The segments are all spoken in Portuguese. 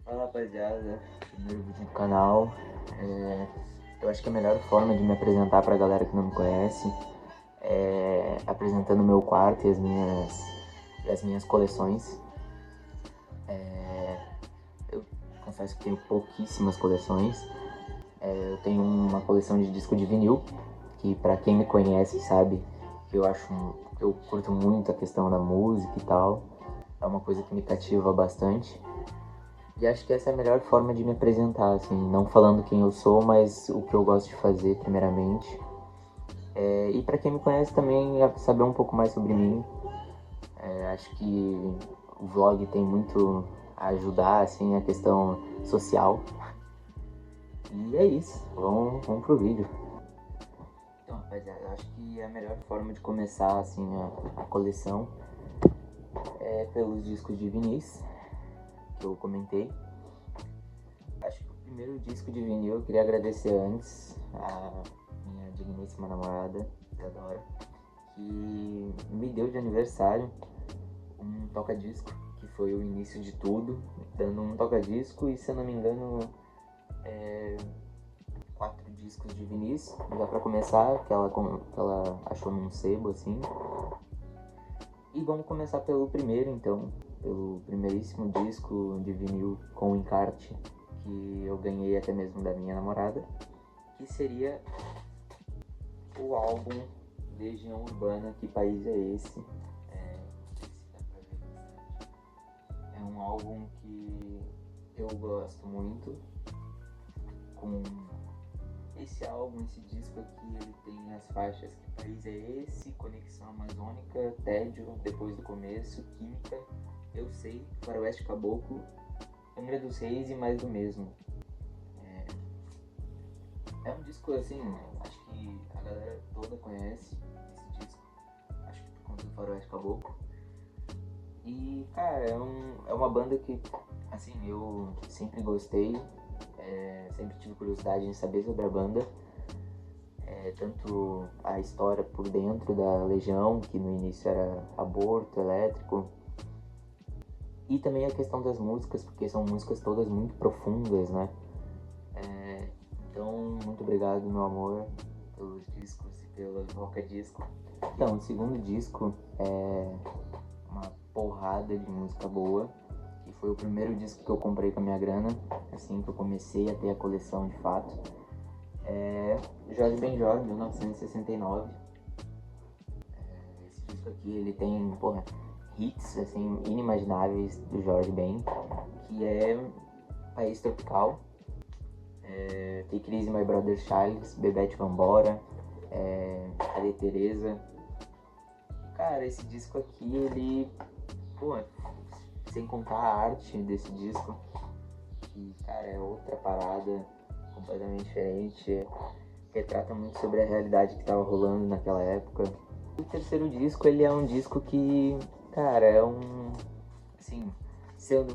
Fala rapaziada, primeiro vídeo do canal. Eu acho que a melhor forma de me apresentar pra galera que não me conhece é apresentando o meu quarto e as minhas coleções. Eu confesso que tenho pouquíssimas coleções. Eu tenho uma coleção de disco de vinil, que pra quem me conhece sabe que eu curto muito a questão da música e tal. É uma coisa que me cativa bastante. E acho que essa é a melhor forma de me apresentar, assim, não falando quem eu sou, mas o que eu gosto de fazer, primeiramente. E para quem me conhece também, saber um pouco mais sobre mim. Acho que o vlog tem muito a ajudar, assim, a questão social. E é isso, vamos pro vídeo. Então, rapaziada, eu acho que a melhor forma de começar, assim, a coleção é pelos discos de vinis, que eu comentei. Acho que o primeiro disco de vinil eu queria agradecer antes a minha digníssima namorada, Isadora, que me deu de aniversário um toca-disco, que foi o início de tudo, dando um toca-disco e, se eu não me engano, 4 discos de vinis, já pra começar, que ela achou num sebo, assim. E vamos começar pelo primeiro, então, pelo primeiríssimo disco de vinil com encarte, que eu ganhei até mesmo da minha namorada, que seria o álbum Legião Urbana, Que País é Esse? Não sei se dá pra ver bastante. É um álbum que eu gosto muito. Com esse álbum, esse disco aqui, ele tem as faixas Que País é Esse? Conexão Amazônica, Tédio, Depois do Começo, Química, Eu Sei, Faroeste Caboclo, Angra dos Reis e Mais do Mesmo. É um disco assim, acho que a galera toda conhece esse disco. Acho que por conta do Faroeste Caboclo. E, cara, é uma banda que, assim, eu sempre gostei. Sempre tive curiosidade em saber sobre a banda. Tanto a história por dentro da Legião, que no início era aborto, elétrico. E também a questão das músicas, porque são músicas todas muito profundas, né? Então, muito obrigado, meu amor, pelos discos e pelos roca-disco. Então, o segundo disco é uma porrada de música boa, que foi o primeiro disco que eu comprei com a minha grana, assim que eu comecei a ter a coleção de fato. Jorge Benjor, 1969. Esse disco aqui, ele tem, porra, hits, assim, inimagináveis do Jorge Ben, que é País Tropical, Take It Easy, My Brother Charles, Bebete Vambora, Cadê Teresa. Cara, esse disco aqui, ele, pô, sem contar a arte desse disco, que, cara, é outra parada, completamente diferente, retrata muito sobre a realidade que tava rolando naquela época. O terceiro disco, ele é um disco que, cara, assim, se eu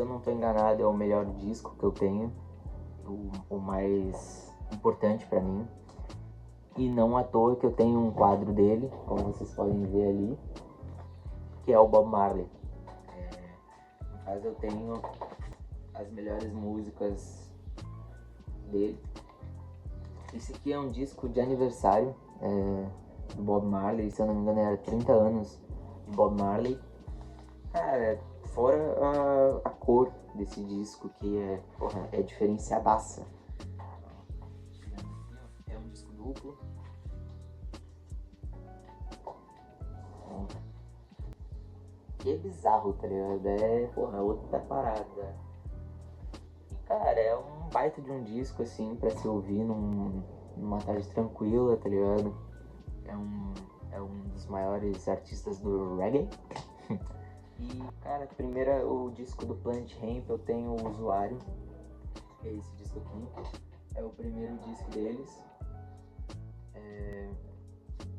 não tô enganado, é o melhor disco que eu tenho, o mais importante pra mim. E não à toa que eu tenho um quadro dele, como vocês podem ver ali, que é o Bob Marley. No caso, eu tenho as melhores músicas dele. Esse aqui é um disco de aniversário do Bob Marley, se eu não me engano era 30 anos de Bob Marley. Cara, fora a cor desse disco, que é diferenciadaça. É um disco duplo. E é bizarro, tá ligado? Outra parada. E, cara, é um baita de um disco, assim, pra se ouvir numa tarde tranquila, tá ligado? É um dos maiores artistas do reggae. E, cara, o disco do Planet Hemp eu tenho o Usuário, que é esse disco aqui. É o primeiro disco deles.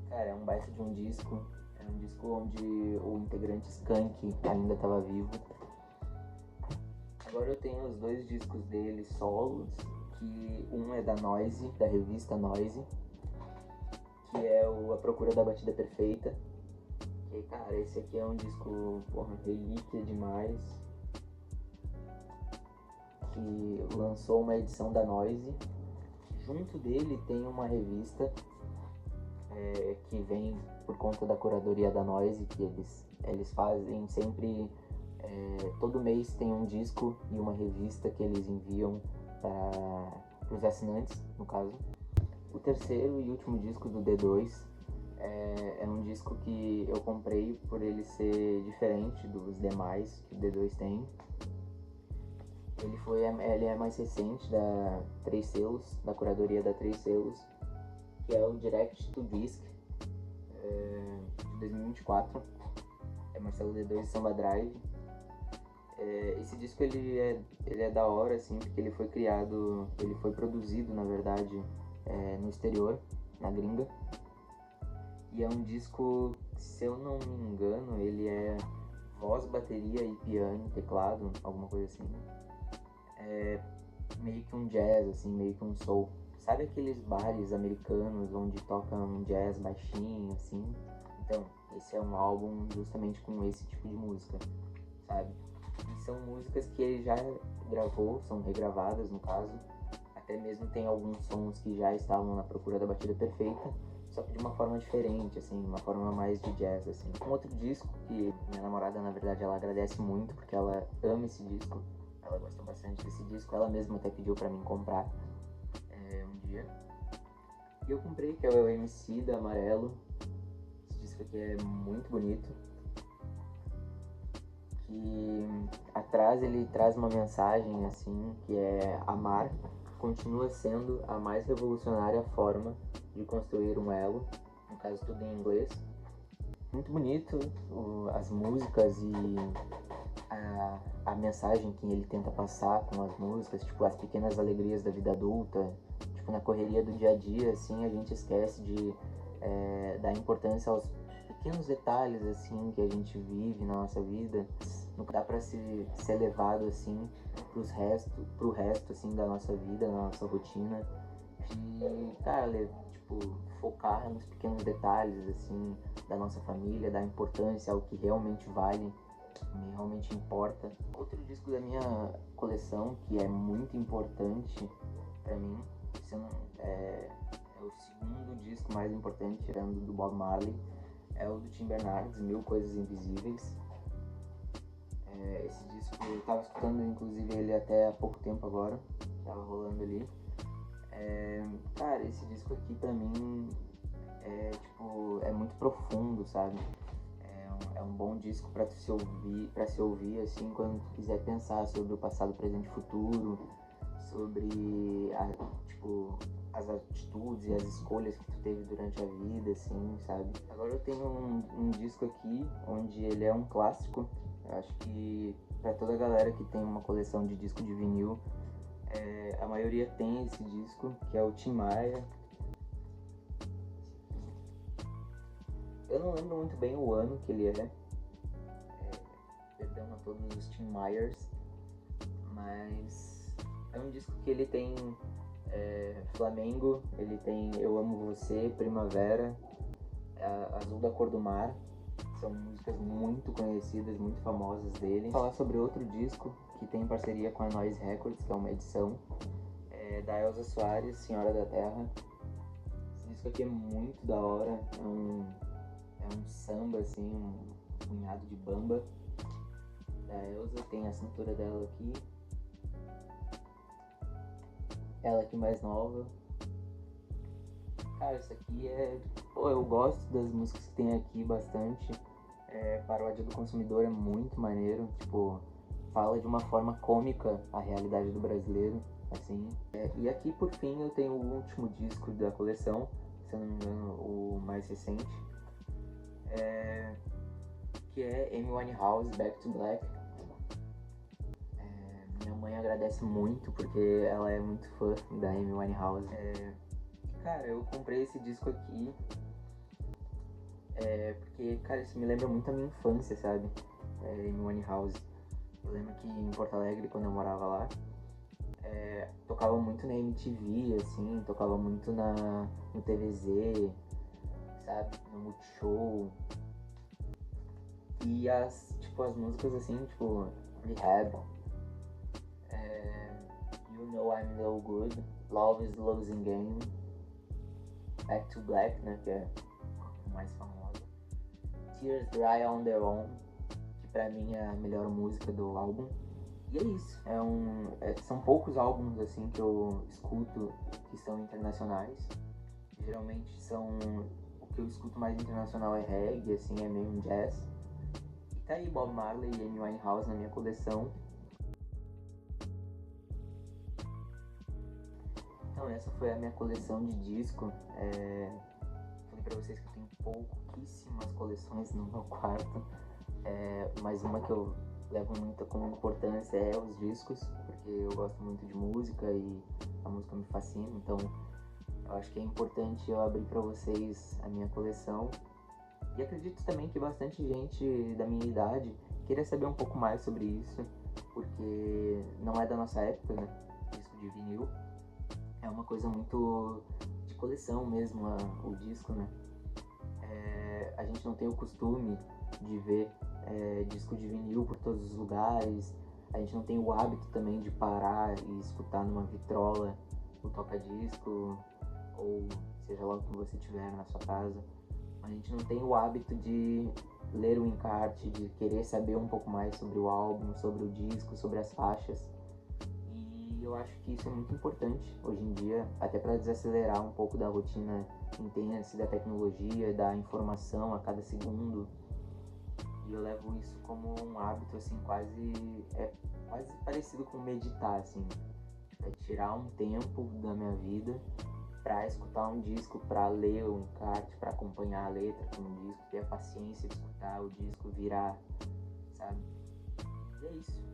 Cara, é um baita de um disco. É um disco onde o integrante Skank ainda estava vivo. Agora eu tenho os 2 discos dele solos, que um é da Noise, da revista Noise, que é o A Procura da Batida Perfeita. Que, cara, esse aqui é um disco, porra, relíquia demais. que lançou uma edição da Noise. Junto dele tem uma revista que vem por conta da curadoria da Noise, que eles fazem sempre, todo mês tem um disco e uma revista que eles enviam para os assinantes, no caso. O terceiro e último disco do D2 é um disco que eu comprei por ele ser diferente dos demais que o D2 tem. Ele é mais recente, da Três Selos, da curadoria da Três Selos, que é o Direct to Disc, de 2024. É Marcelo D2 e Samba Drive. Esse disco ele é da hora, assim, porque ele foi produzido, na verdade, no exterior, na gringa. E é um disco, se eu não me engano, ele é voz, bateria e piano, teclado, alguma coisa assim. Meio que um jazz, assim, meio que um soul. Sabe aqueles bares americanos onde tocam um jazz baixinho, assim? Então, esse é um álbum justamente com esse tipo de música, sabe? E são músicas que ele já gravou, são regravadas no caso. Até mesmo tem alguns sons que já estavam na procura da batida perfeita, só que de uma forma diferente, assim, uma forma mais de jazz, assim. Um outro disco que minha namorada, na verdade, ela agradece muito, porque ela ama esse disco, ela gosta bastante desse disco, ela mesma até pediu pra mim comprar um dia. E eu comprei, que é o MC da Amarelo. Esse disco aqui é muito bonito. Que atrás ele traz uma mensagem, assim, que é: amar continua sendo a mais revolucionária forma de construir um elo. No caso, tudo em inglês. Muito bonito as músicas e a mensagem que ele tenta passar com as músicas, tipo, as pequenas alegrias da vida adulta. Tipo, na correria do dia a dia, assim, a gente esquece de dar importância aos pequenos detalhes, assim, que a gente vive na nossa vida. Não dá pra ser levado, assim, pro resto, assim, da nossa vida, da nossa rotina. De, cara, tipo, focar nos pequenos detalhes, assim, da nossa família, dar importância ao que realmente vale, me realmente importa. Outro disco da minha coleção que é muito importante pra mim, é o segundo disco mais importante, tirando do Bob Marley, é o do Tim Bernardes, Mil Coisas Invisíveis. Esse disco eu tava escutando inclusive ele até há pouco tempo agora, tava rolando ali. Cara, esse disco aqui pra mim é muito profundo, sabe? É um bom disco pra se ouvir assim, quando tu quiser pensar sobre o passado, presente e futuro, sobre as atitudes e as escolhas que tu teve durante a vida, assim, sabe? Agora eu tenho um disco aqui, onde ele é um clássico. Eu acho que pra toda a galera que tem uma coleção de disco de vinil, a maioria tem esse disco, que é o Tim Maia. Eu não lembro muito bem o ano que ele perdão a todos os Tim Maiers, mas é um disco que ele tem Flamengo, ele tem Eu Amo Você, Primavera, Azul da Cor do Mar. São músicas muito conhecidas, muito famosas dele. Vou falar sobre outro disco que tem parceria com a Noise Records, que é uma edição da Elza Soares, Senhora da Terra. Esse disco aqui é muito da hora, é um samba, assim, um punhado de bamba da Elza. Tem a assinatura dela aqui, ela aqui mais nova. Cara, isso aqui eu gosto das músicas que tem aqui bastante. Paródia do Consumidor é muito maneiro, tipo, fala de uma forma cômica a realidade do brasileiro, assim. E aqui, por fim, eu tenho o último disco da coleção, se eu não me engano, o mais recente, que é Amy Winehouse, Back to Black. Minha mãe agradece muito, porque ela é muito fã da Amy Winehouse. Cara, eu comprei esse disco aqui porque, cara, isso me lembra muito a minha infância, sabe? Amy Winehouse. Eu lembro que em Porto Alegre, quando eu morava lá, tocava muito na MTV, assim, tocava muito no TVZ, sabe? No Multishow. E as músicas, assim, tipo, Rehab, You Know I'm No Good, Love is Losing Game, Back to Black, né, que é a mais famosa, Tears Dry on Their Own, que pra mim é a melhor música do álbum. E é isso, são poucos álbuns assim que eu escuto que são internacionais. Geralmente o que eu escuto mais internacional é reggae, assim, é meio um jazz. E tá aí Bob Marley e Amy Winehouse na minha coleção. Então essa foi a minha coleção de disco. Falei pra vocês que eu tenho pouquíssimas coleções no meu quarto. Mas uma que eu levo muito como importância é os discos, porque eu gosto muito de música e a música me fascina, então eu acho que é importante eu abrir para vocês a minha coleção. E acredito também que bastante gente da minha idade queira saber um pouco mais sobre isso, porque não é da nossa época, né? Disco de vinil é uma coisa muito de coleção mesmo, o disco, né? A gente não tem o costume de ver disco de vinil por todos os lugares. A gente não tem o hábito também de parar e escutar numa vitrola o toca-disco, ou seja lá o que você tiver na sua casa. A gente não tem o hábito de ler o encarte, de querer saber um pouco mais sobre o álbum, sobre o disco, sobre as faixas. E eu acho que isso é muito importante hoje em dia, até para desacelerar um pouco da rotina intensa da tecnologia, da informação a cada segundo. E eu levo isso como um hábito, assim, quase parecido com meditar, assim. É tirar um tempo da minha vida pra escutar um disco, pra ler o encarte, pra acompanhar a letra com o disco, ter a paciência de escutar o disco virar, sabe? E é isso.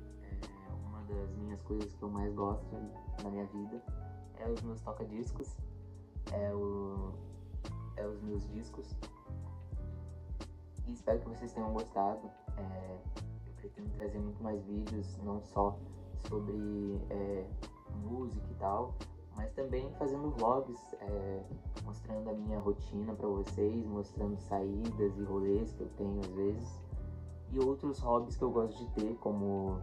Uma das minhas coisas que eu mais gosto na minha vida é os meus toca-discos, os meus discos. E espero que vocês tenham gostado. Eu pretendo trazer muito mais vídeos, não só sobre música e tal, mas também fazendo vlogs, mostrando a minha rotina para vocês, mostrando saídas e rolês que eu tenho às vezes, e outros hobbies que eu gosto de ter, como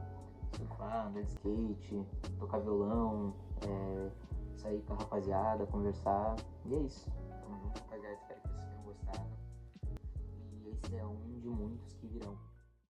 surfar, andar de skate, tocar violão, sair com a rapaziada, conversar. E é isso. Tamo junto, rapaziada. Espero que vocês tenham gostado. E esse é um de muitos que virão.